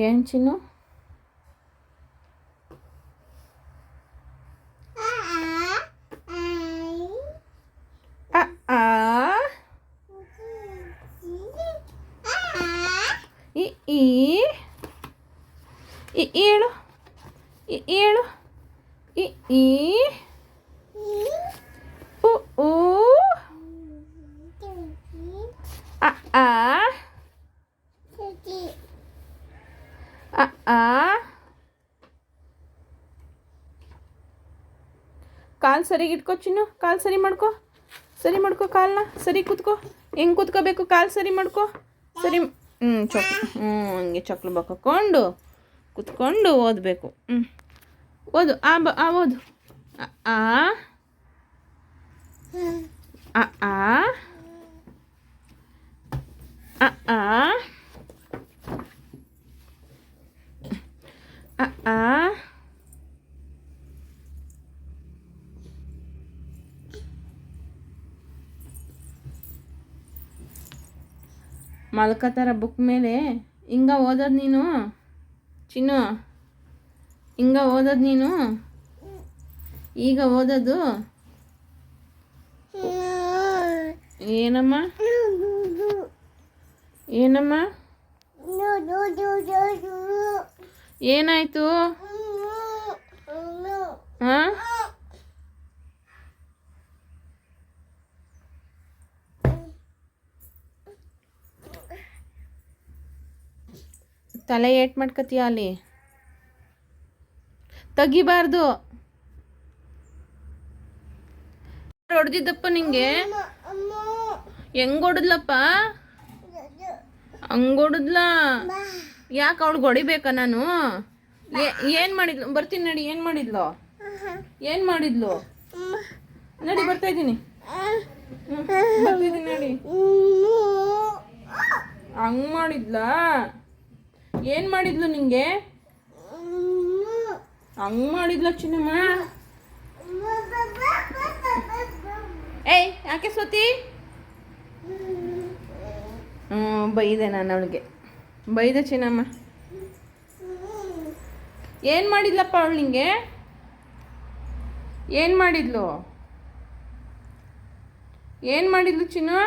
ಏನು ಚಿನ್ನು? ಆ ಈ ಹೇಳು, ಹೇಳು, ಈ ಉ ಊ ಅ ಆ ಅ ಆ. ಕಾಲು ಸರಿಗೆ ಇಟ್ಕೋ ಚಿನ್ನು, ಕಾಲು ಸರಿ ಮಾಡ್ಕೊ, ಸರಿ ಮಾಡ್ಕೊ ಕಾಲನ್ನ, ಸರಿ ಕೂತ್ಕೋ. ಹೆಂಗೆ ಕೂತ್ಕೋಬೇಕು? ಕಾಲು ಸರಿ ಮಾಡ್ಕೊ, ಸರಿ. ಹಂಗೆ ಚಕ್ಲು ಹಾಕೊಂಡು ಕೂತ್ಕೊಂಡು ಓದಬೇಕು. ಓದು, ಓದು. ಆ ಅ ಆ ಅ ಆ ಅ ಆ. ಮಲ್ಕತ್ತಾರ ಬುಕ್ ಮೇಲೆ. ಹಿಂಗ ಓದೋದು ನೀನು ಚಿನ್ನು, ಹಿಂಗ ಓದೋದು ನೀನು. ಈಗ ಓದೋದು ಏನಮ್ಮ? ಏನಮ್ಮ? ಏನಾಯ್ತು? ಹಾಂ, ತಲೆ ಏಟ್ ಮಾಡ್ಕತೀಯ ಅಲ್ಲಿ? ತೆಗಿಬಾರ್ದು. ಹೊಡೆದಿದ್ದಪ್ಪ ನಿಂಗೆ? ಹೆಂಗ್ ಹೊಡೆದ್ಲಪ್ಪ? ಹಂಗೆ ಹೊಡೆದ್ಲ? ಯಾಕೆ ಅವಳಿಗೆ ಹೊಡಿಬೇಕಾ ನಾನು? ಏನು ಮಾಡಿದ್ಲು? ಬರ್ತೀನಿ ನಡಿ. ಏನು ಮಾಡಿದ್ಲು? ಏನು ಮಾಡಿದ್ಲು? ನಡಿ, ಬರ್ತಾ ಇದ್ದೀನಿ. ಬರ್ತಿದ್ದೀನಿ ನಡಿ. ಹಂಗೆ ಮಾಡಿದ್ಲಾ? ಏನು ಮಾಡಿದ್ಲು ನಿಂಗೆ? ಹಂಗೆ ಮಾಡಿದ್ಲ ಚಿನ್ನಮ್ಮ? ಏಯ್, ಯಾಕೆ ಸೋತಿ? ಬೈದೆ ನಾನು ಅವಳಿಗೆ, ಬೈದೆ ಚಿನ್ನಮ್ಮ. ಏನು ಮಾಡಿದ್ಲಪ್ಪ ಅವಳು ನಿಂಗೆ? ಏನು ಮಾಡಿದ್ಲು? ಏನು ಮಾಡಿದ್ಲು ಚಿನ್ನು?